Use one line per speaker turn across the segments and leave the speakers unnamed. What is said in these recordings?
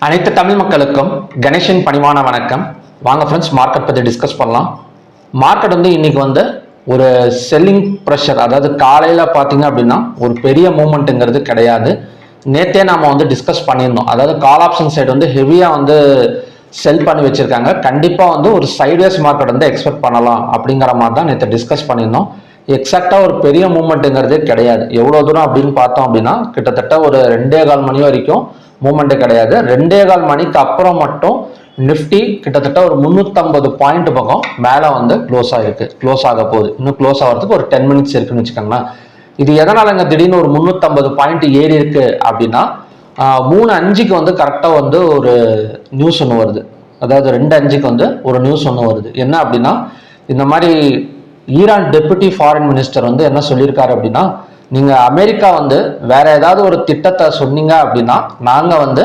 அனைத்து தமிழ் மக்களுக்கும் கணேஷின் பணிவான வணக்கம். வாங்க ஃப்ரெண்ட்ஸ், மார்க்கெட் பற்றி டிஸ்கஸ் பண்ணலாம். மார்க்கெட் இன்னைக்கு ஒரு செல்லிங் ப்ரெஷர், அதாவது காலையில் பார்த்தீங்க அப்படின்னா ஒரு பெரிய மூமெண்ட்டுங்கிறது கிடையாது. நேற்றே நாம் டிஸ்கஸ் பண்ணியிருந்தோம். அதாவது கால் ஆப்ஷன் சைடு ஹெவியாக செல் பண்ணி வச்சிருக்காங்க. கண்டிப்பாக ஒரு சைட்வேஸ் மார்க்கெட் எக்ஸ்பெக்ட் பண்ணலாம் அப்படிங்கிற மாதிரி தான் நேற்று டிஸ்கஸ் பண்ணியிருந்தோம். எக்ஸாக்டாக ஒரு பெரிய மூமெண்ட்டுங்கிறதே கிடையாது. எவ்வளோ தூரம் அப்படின்னு பார்த்தோம் அப்படின்னா கிட்டத்தட்ட ஒரு 2.25 மணி வரைக்கும் மூமெண்ட்டு கிடையாது. 2.25 மணிக்கு அப்புறம் மட்டும் நிஃப்டி கிட்டத்தட்ட ஒரு 350 பாயிண்ட் பக்கம் மேலே க்ளோஸ் ஆகிருக்கு. க்ளோஸ் ஆக போகுது. இன்னும் க்ளோஸ் ஆகிறதுக்கு ஒரு 10 மினிட்ஸ் இருக்குன்னு வச்சுக்கோங்களேன். இது எதனால இங்கே திடீர்னு ஒரு 350 பாயிண்ட் ஏறி இருக்கு அப்படின்னா 3:05க்கு கரெக்டாக ஒரு நியூஸ் ஒன்று வருது. அதாவது 2:05க்கு ஒரு நியூஸ் ஒன்று வருது. என்ன அப்படின்னா, இந்த மாதிரி ஈரான் டெபுட்டி ஃபாரின் மினிஸ்டர் என்ன சொல்லியிருக்காரு அப்படின்னா, நீங்கள் அமெரிக்கா வேற ஏதாவது ஒரு திட்டத்தை சொன்னீங்க அப்படின்னா நாங்கள்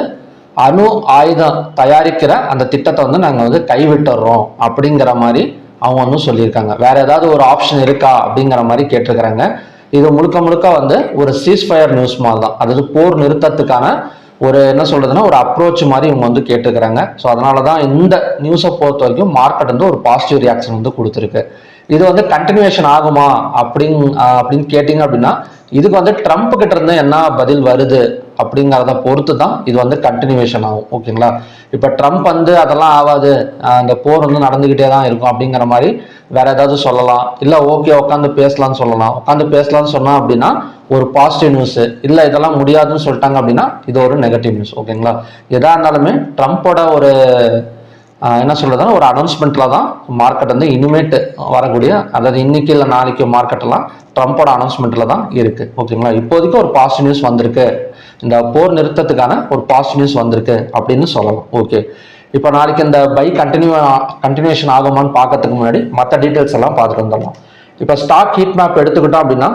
அணு ஆயுதம் தயாரிக்கிற அந்த திட்டத்தை நாங்கள் கைவிட்டுறோம் அப்படிங்கிற மாதிரி அவங்க சொல்லியிருக்காங்க. வேற ஏதாவது ஒரு ஆப்ஷன் இருக்கா அப்படிங்கிற மாதிரி கேட்டிருக்கிறாங்க. இது முழுக்க முழுக்க ஒரு சீஸ்ஃபயர் நியூஸ் மாதிரி தான். அதாவது போர் நிறுத்தத்துக்கான ஒரு என்ன சொல்றதுன்னா ஒரு அப்ரோச் மாதிரி இவங்க கேட்டிருக்கிறாங்க. ஸோ அதனால தான் இந்த நியூஸை பொறுத்த வரைக்கும் மார்க்கெட் ஒரு பாசிட்டிவ் ரியாக்ஷன் கொடுத்துருக்கு. இது கண்டினியூஷன் ஆகுமா அப்படின்னு கேட்டீங்க அப்படின்னா, இதுக்கு ட்ரம்ப் கிட்ட இருந்து என்ன பதில் வருது அப்படிங்கிறத பொறுத்து தான் இது கண்டினியூஷன் ஆகும். ஓகேங்களா? இப்போ ட்ரம்ப் அதெல்லாம் ஆகாது, அந்த போர் நடந்துகிட்டே தான் இருக்கும் அப்படிங்கிற மாதிரி வேற ஏதாவது சொல்லலாம். இல்லை ஓகே உட்காந்து பேசலாம்னு சொல்லலாம். உட்காந்து பேசலாம்னு சொன்னா அப்படின்னா ஒரு பாசிட்டிவ் நியூஸ். இல்லை இதெல்லாம் முடியாதுன்னு சொல்லிட்டாங்க அப்படின்னா இது ஒரு நெகட்டிவ் நியூஸ். ஓகேங்களா? எதா இருந்தாலுமே ட்ரம்ப்போட ஒரு என்ன சொல்றதுன்னா ஒரு அனௌன்ஸ்மெண்ட்ல தான் மார்க்கெட் இனிமேட்டு வரக்கூடிய, அதாவது இன்னைக்கு இல்லை நாளைக்கு மார்க்கெட்டெல்லாம் ட்ரம்ப்போட அனௌன்ஸ்மெண்ட்ல தான் இருக்கு. ஓகேங்களா? இப்போதைக்கு ஒரு பாசிட்டிவ் நியூஸ் வந்திருக்கு. இந்த போர் நிறுத்தத்துக்கான ஒரு பாசிட்டிவ் நியூஸ் வந்திருக்கு அப்படின்னு சொல்லலாம். ஓகே, இப்போ நாளைக்கு இந்த பை கண்டினியூஷன் ஆகுமான்னு பார்க்கறதுக்கு முன்னாடி மற்ற டீட்டெயில்ஸ் எல்லாம் பார்த்துட்டு வந்துடலாம். இப்போ ஸ்டாக் ஹீட் மேப் எடுத்துக்கிட்டோம் அப்படின்னா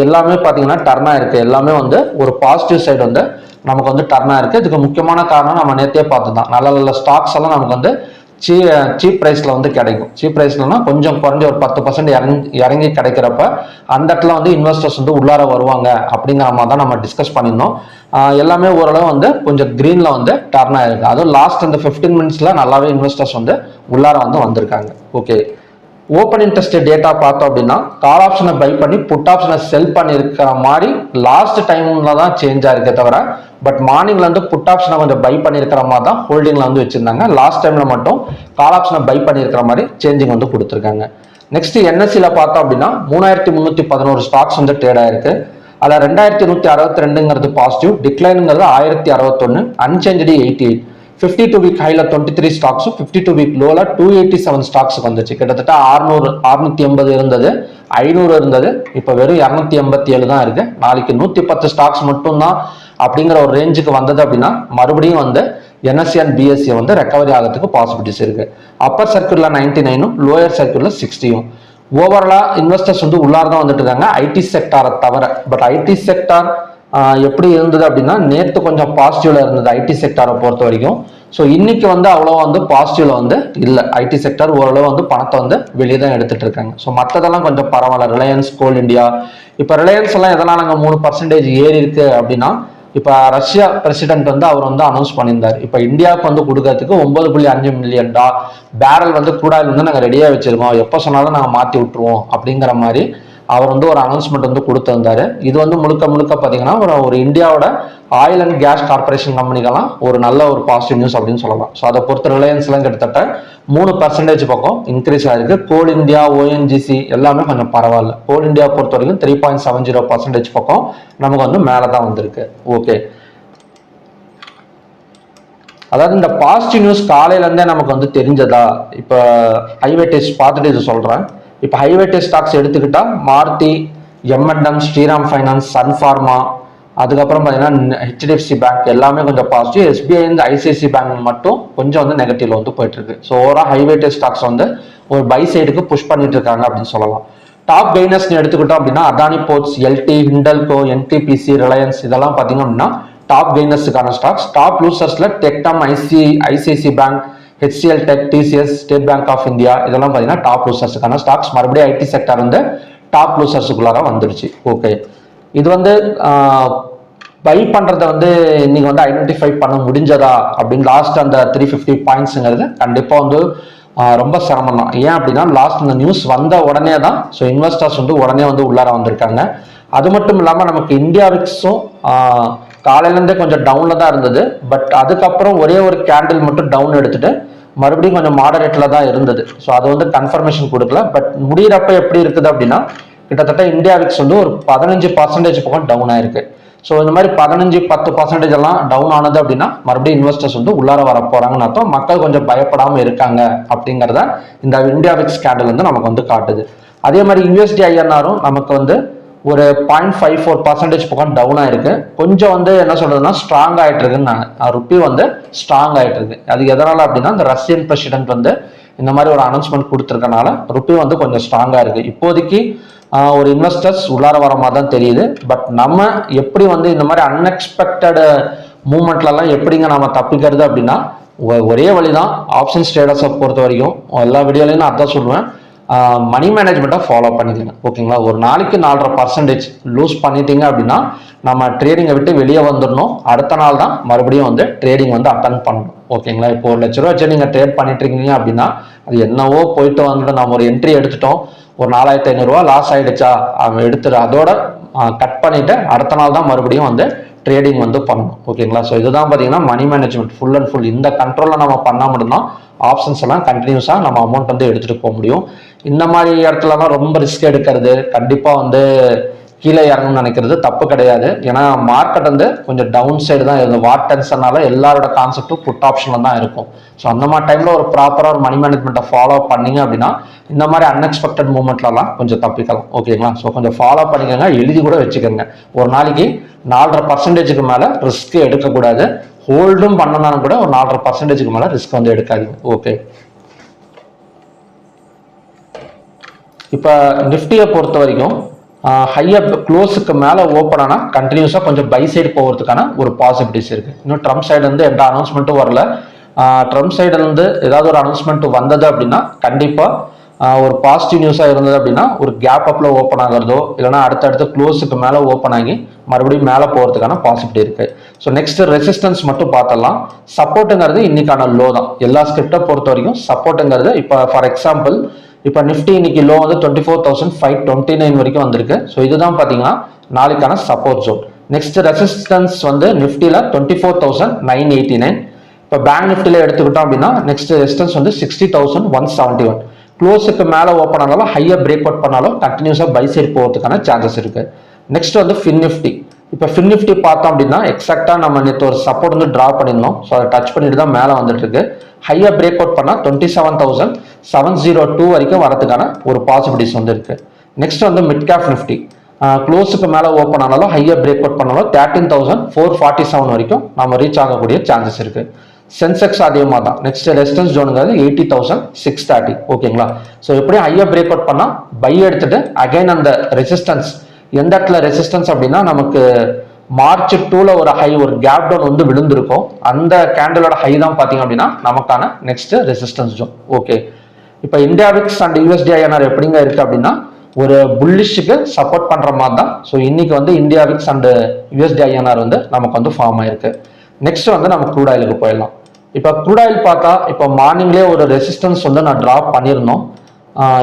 எல்லாமே பார்த்தீங்கன்னா டர்னா இருக்கு. எல்லாமே ஒரு பாசிட்டிவ் சைடு நமக்கு டர்னா இருக்கு. இதுக்கு முக்கியமான காரணம் நம்ம நேற்றே பார்த்துதான், நல்ல நல்ல ஸ்டாக்ஸ் எல்லாம் நமக்கு சீப் ப்ரைஸ்ல கிடைக்கும். சீப் ப்ரைஸ்லனா கொஞ்சம் குறைஞ்ச ஒரு 10% இறங்கி கிடைக்கிறப்ப அந்த இடத்துல இன்வெஸ்டர்ஸ் உள்ளார வருவாங்க அப்படிங்கிற மாதிரி தான் நம்ம டிஸ்கஸ் பண்ணியிருந்தோம். எல்லாமே ஓரளவு கொஞ்சம் கிரீன்ல டர்ன் ஆயிருக்கு. அதுவும் லாஸ்ட் இந்த 15 மினிட்ஸ்ல நல்லாவே இன்வெஸ்டர்ஸ் உள்ளார வந்திருக்காங்க. ஓகே, ஓப்பன் இன்ட்ரெஸ்ட் டேட்டா பார்த்தோம் அப்படின்னா கால் ஆப்ஷனை பை பண்ணி புட் ஆப்ஷனை செல் பண்ணியிருக்கிற மாதிரி லாஸ்ட் டைம்ல தான் சேஞ்ச் ஆயிருக்கே தவிர, பட் மார்னிங்ல புட் ஆப்ஷனை கொஞ்சம் பை பண்ணியிருக்கிற மாதிரி தான் ஹோல்டிங்ல வச்சிருந்தாங்க. லாஸ்ட் டைம்ல மட்டும் கால் ஆப்ஷனை பை பண்ணியிருக்கிற மாதிரி சேஞ்சிங் கொடுத்துருக்காங்க. நெக்ஸ்ட் என்எஸ்சியில் பார்த்தோம் அப்படின்னா 3311 ஸ்டாக்ஸ் ட்ரேட் ஆயிருக்கு. அதில் 2162ங்கிறது பாசிட்டிவ், டிக்ளைனுங்கிறது 1061, அன்சேஞ்சு 88. 52 வீக் ஹைல 23 ஸ்டாக்ஸும் 52 வீக் லோல 287 ஸ்டாக்ஸ் வந்துச்சு. கிட்டத்தட்ட 680 இருந்தது, 500 இருந்தது, இப்போ வெறும் 287 தான் இருக்கு. நாளைக்கு 110 ஸ்டாக்ஸ் மட்டும் தான் அப்படிங்கிற ஒரு ரேஞ்சுக்கு வந்தது அப்படின்னா மறுபடியும் என்எஸ்சி அண்ட் பிஎஸ்சி ரெக்கவரி ஆகிறதுக்கு பாசிபிலிட்டிஸ் இருக்கு. அப்பர் சர்க்கியூட்ல 99ம் லோயர் சர்க்கியூட்ல 60யும். ஓவராலா இன்வெஸ்டர்ஸ் உள்ளார தான் வந்துட்டு இருக்காங்க ஐடி செக்டாரை தவிர. பட் ஐடி செக்டார் எப்படி இருந்தது அப்படின்னா நேற்று கொஞ்சம் பாசிட்டிவ்ல இருந்தது ஐடி செக்டாரை பொறுத்த வரைக்கும். ஸோ இன்னைக்கு அவ்வளோ பாசிட்டிவ்ல இல்லை. ஐடி செக்டார் ஓரளவு பணத்தை வெளியே தான் எடுத்துட்டு இருக்காங்க. ஸோ மற்றதெல்லாம் கொஞ்சம் பரவாயில்ல. ரிலையன்ஸ், கோல் இண்டியா. இப்போ ரிலையன்ஸ் எல்லாம் எதெல்லாம் நாங்கள் 3% ஏறி இருக்கு அப்படின்னா, இப்போ ரஷ்யா பிரசிடென்ட் அவர் அனௌன்ஸ் பண்ணியிருந்தார். இப்போ இந்தியாவுக்கு கொடுக்கறதுக்கு 9.5 மில்லியன் பேரல் க்ரூட் ஆயில் நாங்கள் ரெடியாக வச்சிருக்கோம், எப்போ சொன்னாலும் நாங்கள் மாற்றி விட்டுருவோம் அப்படிங்கிற மாதிரி அவர் ஒரு அனௌன்ஸ்மெண்ட் கொடுத்திருந்தாரு. இது முழுக்க முழுக்க பார்த்தீங்கன்னா ஒரு இந்தியாவோட ஆயில் அண்ட் கேஸ் கார்பரேஷன் கம்பெனிக்கெல்லாம் ஒரு நல்ல ஒரு பாசிட்டிவ் நியூஸ் அப்படின்னு சொல்லலாம். ஸோ அதை பொறுத்த ரிலையன்ஸ்லாம் கிட்டத்தட்ட 3% பக்கம் இன்க்ரீஸ் ஆயிருக்கு. கோல் இந்தியா, ஓஎன்ஜிசி எல்லாமே கொஞ்சம் பரவாயில்ல. கோல் இந்தியா பொறுத்த வரைக்கும் 3.70% பக்கம் நமக்கு மேலே தான் வந்திருக்கு. ஓகே, அதாவது இந்த பாசிட்டிவ் நியூஸ் காலையிலேருந்தே நமக்கு தெரிஞ்சதா? இப்போ ஹைவே டெஸ்ட் பார்த்துட்டு இது சொல்கிறேன். இப்போ ஹைவே டெஸ்ட் ஸ்டாக்ஸ் எடுத்துக்கிட்டா மாருதி, எம்என்எம், ஸ்ரீராம் ஃபைனான்ஸ், சன் ஃபார்மா, அதுக்கப்புறம் பார்த்தீங்கன்னா ஹெச்டிஎஃப்சி பேங்க் எல்லாமே கொஞ்சம் பாசிட்டிவ். எஸ்பிஐ ஐசிஐசி பேங்க் மட்டும் கொஞ்சம் நெகட்டிவ்ல போயிட்டு இருக்கு. ஸோ ஓவரால் ஹைவே டெஸ்ட் ஸ்டாக்ஸ் ஒரு பை சைடுக்கு புஷ் பண்ணிட்டு இருக்காங்க அப்படின்னு சொல்லலாம். டாப் கெய்னர்ஸ் எடுத்துக்கிட்டோம் அப்படின்னா Adani ports, LT, Hindalco, NTPC, Reliance இதெல்லாம் பார்த்தீங்க அப்படின்னா top கெய்னர்ஸுக்கான stocks. Top லூசர்ஸ்ல டெக்டம், ICICI bank, HCL tech, TCS, state bank of India இதெல்லாம் பார்த்தீங்கன்னா டாப் லூசர்ஸுக்கான ஸ்டாக்ஸ். மறுபடியும் ஐடி செக்டர் டாப் லூசர்ஸுக்குள்ளார வந்துடுச்சு. ஓகே, இது பை பண்ணுறத வந்து இன்னைக்கு வந்து ஐடென்டிஃபை பண்ண முடிஞ்சதா அப்படின்னு லாஸ்ட் அந்த 350 பாயிண்ட்ஸுங்கிறது கண்டிப்பாக வந்து ரொம்ப சிரமம் தான். ஏன் அப்படின்னா லாஸ்ட் இந்த நியூஸ் வந்த உடனே தான் ஸோ இன்வெஸ்டர்ஸ் வந்து உடனே வந்து உள்ளார வந்திருக்காங்க. அது மட்டும் இல்லாமல் நமக்கு இந்தியா விக்ஸும் காலையிலேருந்தே கொஞ்சம் டவுனில் தான் இருந்தது. பட் அதுக்கப்புறம் ஒரே ஒரு கேண்டில் மட்டும் டவுன் எடுத்துட்டு மறுபடியும் கொஞ்சம் மாடரேட்டில் தான் இருந்தது. ஸோ அது வந்து கன்ஃபர்மேஷன் கொடுக்கல. பட் முடிகிறப்ப எப்படி இருக்குது அப்படின்னா கிட்டத்தட்ட இந்தியா விக்ஸ் வந்து ஒரு 15% பக்கம் டவுன் ஆயிருக்கு. ஸோ இந்த மாதிரி 15-10% எல்லாம் டவுன் ஆனது அப்படின்னா மறுபடியும் இன்வெஸ்டர்ஸ் வந்து உள்ளார வர போறாங்கன்னு அர்த்தம். மக்கள் கொஞ்சம் பயப்படாமல் இருக்காங்க அப்படிங்கிறத இந்த இந்தியா விக்ஸ் கேண்டில் வந்து நமக்கு வந்து காட்டுது. அதே மாதிரி யூஎஸ்டி ஐஎன்ஆரும் நமக்கு வந்து ஒரு 0.54% பக்கம் டவுன் ஆயிருக்கு. கொஞ்சம் வந்து என்ன சொல்றதுன்னா ஸ்ட்ராங் ஆயிட்டு இருக்குன்னு ருப்பி வந்து ஸ்ட்ராங் ஆயிட்டு இருக்கு. அது எதனால அப்படின்னா இந்த ரஷ்யன் பிரசிடென்ட் வந்து இந்த மாதிரி ஒரு அனௌன்ஸ்மெண்ட் கொடுத்துருக்கனால ருப்பி வந்து கொஞ்சம் ஸ்ட்ராங்கா இருக்கு. இப்போதைக்கு ஒரு இன்வெஸ்டர்ஸ் உள்ளார வர மாதிரி தான் தெரியுது. பட் நம்ம எப்படி வந்து இந்த மாதிரி அன்எக்ஸ்பெக்டட் மூவ்மெண்ட்லலாம் எப்படிங்க நம்ம தப்பிக்கிறது அப்படின்னா ஒரே வழிதான். ஆப்ஷன்ஸ் ட்ரேடர்ஸை பொறுத்த வரைக்கும் எல்லா வீடியோலையும் நான் அதான் சொல்லுவேன், மணி மேனேஜ்மெண்ட்டை ஃபாலோ பண்ணிக்கங்க. ஓகேங்களா, ஒரு நாளைக்கு 4.5% லூஸ் பண்ணிட்டீங்க அப்படின்னா நம்ம ட்ரேடிங்கை விட்டு வெளியே வந்துடணும். அடுத்த நாள் தான் மறுபடியும் வந்து ட்ரேடிங் வந்து அட்டன் பண்ணணும். ஓகேங்களா, இப்போ 1 லட்ச ரூபா வச்சு நீங்கள் ட்ரேட் பண்ணிட்டு இருக்கீங்க அப்படின்னா அது என்னவோ போயிட்டு வந்துட்டு நம்ம ஒரு என்ட்ரி எடுத்துட்டோம், ஒரு 4500 ரூபா லாஸ் ஆயிடுச்சா எடுத்துட்டு அதோட கட் பண்ணிட்டு அடுத்த நாள் தான் மறுபடியும் வந்து ட்ரேடிங் வந்து பண்ணணும். ஓகேங்களா, ஸோ இதுதான் பார்த்தீங்கன்னா money management full and full. இந்த கண்ட்ரோலில் நம்ம பண்ணால் மட்டும்தான் ஆப்ஷன்ஸ் எல்லாம் கண்டினியூஸாக நம்ம அமௌண்ட் வந்து எடுத்துகிட்டு போக முடியும். இந்த மாதிரி இடத்துலலாம் ரொம்ப ரிஸ்க் எடுக்கிறது கண்டிப்பாக வந்து கீழே இறங்கணும்னு நினைக்கிறது தப்பு கிடையாது. ஏன்னா மார்க்கெட் வந்து கொஞ்சம் டவுன் சைடு தான் இருக்கும். வார் டென்ஷனால எல்லாரோட கான்செப்டும் புட் ஆப்ஷன்ல தான் இருக்கும். ஸோ அந்த மாதிரி டைம்ல ஒரு ப்ராப்பராக ஒரு மணி மேனேஜ்மெண்ட்டை ஃபாலோ பண்ணீங்க அப்படின்னா இந்த மாதிரி அன்எக்ஸ்பெக்டட் மூவ்மெண்ட்லலாம் கொஞ்சம் தப்பிக்கலாம். ஓகேங்களா, ஸோ கொஞ்சம் ஃபாலோ பண்ணிக்கோங்க, எழுதி கூட வச்சுக்கோங்க. ஒரு நாளைக்கு 4.5% மேலே ரிஸ்க் எடுக்கக்கூடாது. ஹோல்டும் பண்ணனாலும் கூட ஒரு 4.5% மேலே ரிஸ்க் வந்து எடுக்காதீங்க. ஓகே, இப்போ நிஃப்டியை பொறுத்த வரைக்கும் ஹையர் க்ளோஸுக்கு மேலே ஓப்பன் ஆனால் கண்டினியூஸாக கொஞ்சம் பை சைடு போகிறதுக்கான ஒரு பாசிபிலிட்டிஸ் இருக்குது. இன்னும் ட்ரம்ப் சைடுலேருந்து எந்த அனௌன்ஸ்மெண்ட்டும் வரல. ட்ரம்ப் சைடுலேருந்து ஏதாவது ஒரு அனௌன்ஸ்மெண்ட் வந்தது அப்படின்னா கண்டிப்பாக ஒரு பாசிட்டிவ் நியூஸாக இருந்தது அப்படின்னா ஒரு கேப் அப்பில் ஓப்பன் ஆகிறதோ இல்லைனா அடுத்தடுத்து க்ளோஸுக்கு மேலே ஓப்பன் ஆகி மறுபடியும் மேலே போகிறதுக்கான பாசிபிலிட்டி இருக்குது. ஸோ நெக்ஸ்ட் ரெசிஸ்டன்ஸ் மட்டும் பார்த்தலாம். சப்போர்ட்டுங்கிறது இன்னைக்கான லோ தான். எல்லா ஸ்கிரிப்டை பொறுத்த வரைக்கும் சப்போர்ட்டுங்கிறது இப்போ ஃபார் எக்ஸாம்பிள் இப்போ நிஃப்டி இன்னைக்கு லோ வந்து 24,529 வரைக்கும் வந்திருக்கு. ஸோ இதுதான் பார்த்தீங்கன்னா நாளைக்கான சப்போர்ட் ஜோன். நெக்ஸ்ட் ரெசிஸ்டன்ஸ் வந்து நிஃப்டியில் 24,989. இப்போ பேங்க் நிஃப்டியில் எடுத்துக்கிட்டோம் அப்படின்னா நெக்ஸ்ட் ரெசிஸ்டன்ஸ் வந்து 60,171. க்ளோஸுக்கு மேலே ஓப்பன் ஆனாலும் ஹையர் பிரேக் அவுட் பண்ணாலும் கண்டினியூஸாக பை சைடு போகிறதுக்கான சான்சஸ் இருக்கு. நெக்ஸ்ட் வந்து ஃபின் நிஃப்டி. இப்போ ஃபின் நிஃப்டி பார்த்தோம் அப்படின்னா எக்ஸாக்டாக நம்ம நேற்று ஒரு சப்போர்ட் வந்து ட்ரா பண்ணியிருந்தோம். ஸோ அதை டச் பண்ணிட்டு தான் மேலே வந்துட்டு இருக்கு. ஹையர் பிரேக் அவுட் பண்ணால் 27,702 வரைக்கும் வரதுக்கான ஒரு பாசிபிலிட்டிஸ் வந்து இருக்கு. நெக்ஸ்ட் வந்து மிட் கேப் நிஃப்டி க்ளோஸுக்கு மேலே ஓப்பன் ஆனாலும் ஹையர் பிரேக் அவுட் பண்ணாலும் 13,447 வரைக்கும் நம்ம ரீச் ஆகக்கூடிய சான்சஸ் இருக்கு. சென்செக்ஸ் அதிகமாக தான். நெக்ஸ்ட் ரெசிஸ்டன்ஸ் ஜோனுங்கிறது 80,630. ஓகேங்களா, ஸோ எப்படியும் ஹையர் பிரேக் அவுட் பண்ணால் பை எடுத்துட்டு அகைன் அந்த ரெசிஸ்டன்ஸ் எந்த இடத்துல ரெசிஸ்டன்ஸ் அப்படின்னா நமக்கு மார்ச் 2ல ஒரு ஹை ஒரு கேப் டவுன் வந்து விழுந்திருக்கும். அந்த கேண்டலோட ஹை தான் பார்த்தீங்க அப்படின்னா நமக்கான நெக்ஸ்ட் ரெசிஸ்டன்ஸ் ஜோன். ஓகே, இப்போ India Vicks and USD INR எப்படிங்க இருக்கு அப்படின்னா ஒரு புல்லிஷுக்கு சப்போர்ட் பண்ற மாதிரி தான். ஸோ இன்னைக்கு வந்து India Vicks and USD INR வந்து நமக்கு வந்து ஃபார்ம் ஆயிருக்கு. நெக்ஸ்ட் வந்து நம்ம க்ரூட் ஆயிலுக்கு போயிடலாம். இப்போ க்ரூட் ஆயில் பார்த்தா இப்போ மார்னிங்லேயே ஒரு ரெசிஸ்டன்ஸ் வந்து நான் ட்ராப் பண்ணியிருந்தோம்.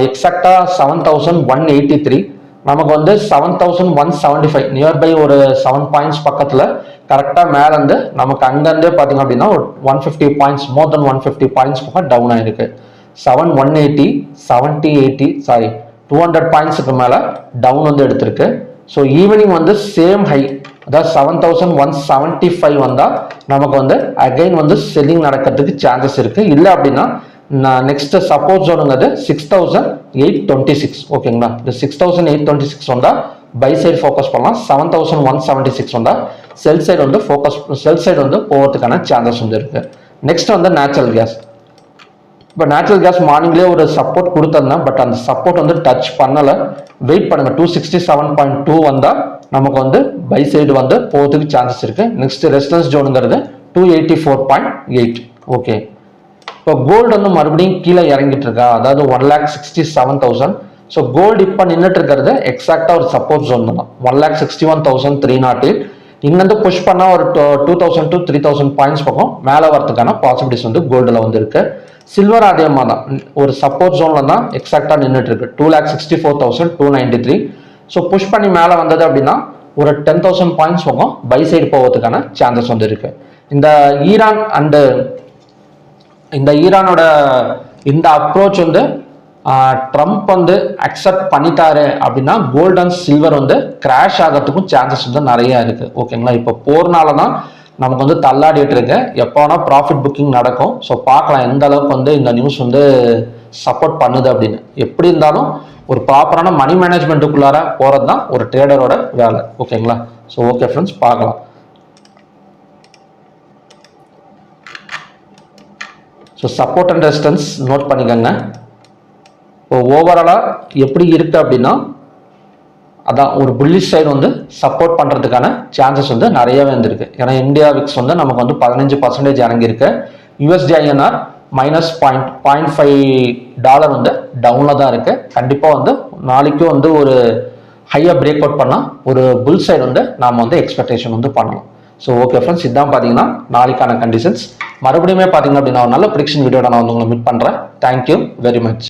எக்ஸாக்டா 7,183. நமக்கு வந்து 7,175 நியர்பை ஒரு 7 பாயிண்ட்ஸ் பக்கத்தில் கரெக்டாக மேலே இருந்து நமக்கு அங்கேருந்தே பார்த்தீங்க அப்படின்னா ஒரு 150 பாயிண்ட்ஸ் மோர் தென் 150 பாயிண்ட்ஸ் பக்கம் டவுன் ஆயிருக்கு. 7,180 70 80 200 பாயிண்ட்ஸுக்கு மேலே டவுன் வந்து எடுத்திருக்கு. ஸோ ஈவினிங் வந்து சேம் ஹை அதாவது 7,175 வந்தால் நமக்கு வந்து அகைன் வந்து செல்லிங் நடக்கிறதுக்கு சான்சஸ் இருக்கு. இல்லை அப்படின்னா நெக்ஸ்ட் சப்போர்ட் ஜோனுங்கிறது 6,826. ஓகேங்களா, இந்த 6,826 வந்தா பை சைடு ஃபோக்கஸ் பண்ணலாம். 7,176 வந்தா செல் சைடு வந்து போகிறதுக்கான சான்சஸ் வந்து இருக்கு. நெக்ஸ்ட் வந்து நேச்சுரல் கேஸ். இப்போ நேச்சுரல் கேஸ் மார்னிங்லேயே ஒரு சப்போர்ட் கொடுத்துருந்தேன். பட் அந்த சப்போர்ட் வந்து டச் பண்ணலை. வெயிட் பண்ணுங்க. 267.2 வந்தால் நமக்கு வந்து பை சைடு வந்து போகிறதுக்கு சான்சஸ் இருக்கு. நெக்ஸ்ட் ரெசிஸ்டன்ஸ் ஜோனுங்கிறது 284.8. ஓகே, இப்போ கோல்டு வந்து மறுபடியும் கீழே இறங்கிட்டு இருக்கா, அதாவது 1,67,000. ஸோ கோல்டு இப்போ நின்றுட்டு இருக்கிறது எக்ஸாக்டா ஒரு சப்போர்ட் ஜோன் தான். 1,61,308. இங்கேருந்து புஷ் பண்ணால் ஒரு 2000 to 3000 பாயிண்ட்ஸ் பக்கம் மேலே வரதுக்கான பாசிபிலிட்டிஸ் வந்து கோல்டில் வந்து இருக்கு. சில்வர் அதே மாதிரி தான் ஒரு சப்போர்ட் ஜோனில் தான் எக்ஸாக்டாக நின்றுட்டு இருக்கு 2,64,293. ஸோ புஷ் பண்ணி மேலே வந்தது அப்படின்னா ஒரு 10,000 பாயிண்ட்ஸ் பக்கம் பை சைடு போகிறதுக்கான சான்சஸ் வந்து இருக்கு. இந்த ஈரான் அண்டு இந்த ஈரானோட இந்த அப்ரோச் வந்து ட்ரம்ப் வந்து அக்செப்ட் பண்ணிட்டாரு அப்படின்னா கோல்டு அண்ட் சில்வர் வந்து கிராஷ் ஆகிறதுக்கும் சான்சஸ் வந்து நிறைய இருக்கு. ஓகேங்களா, இப்போ போர்னால தான் நமக்கு வந்து தள்ளாடிட்டு இருக்கு. எப்போ வேணால் ப்ராஃபிட் புக்கிங் நடக்கும். ஸோ பார்க்கலாம் எந்த அளவுக்கு வந்து இந்த நியூஸ் வந்து சப்போர்ட் பண்ணுது அப்படின்னு. எப்படி இருந்தாலும் ஒரு ப்ராப்பரான மணி மேனேஜ்மெண்ட்டுக்குள்ளார போகிறது தான் ஒரு ட்ரேடரோட வேலை. ஓகேங்களா, ஸோ ஓகே ஃப்ரெண்ட்ஸ், பார்க்கலாம். So support and resistance note பண்ணிக்கோங்க. இப்போ ஓவராலாக எப்படி இருக்குது அப்படின்னா அதான் ஒரு புல்லிஷ் சைடு வந்து சப்போர்ட் பண்ணுறதுக்கான சான்சஸ் வந்து நிறையவே வந்துருக்கு. ஏன்னா இந்தியா விக்ஸ் வந்து நமக்கு வந்து 15% இறங்கியிருக்கு. USD/INR -0.5 வந்து டவுனில் தான் இருக்குது. கண்டிப்பாக வந்து நாளைக்கும் வந்து ஒரு ஹையாக பிரேக் அவுட் பண்ணால் ஒரு புல் சைடு வந்து நாம் வந்து எக்ஸ்பெக்டேஷன் வந்து பண்ணலாம். ஸோ ஓகே ஃப்ரெண்ட்ஸ், இதுதான் பார்த்தீங்கன்னா நாளைக்கான கண்டிஷன்ஸ். மறுபடியுமே பார்த்தீங்க அப்படின்னா ஒரு நல்ல ப்ரிடிக்ஷன் வீடியோட நான் வந்து உங்களை மீட் பண்ணுறேன். Thank you very much.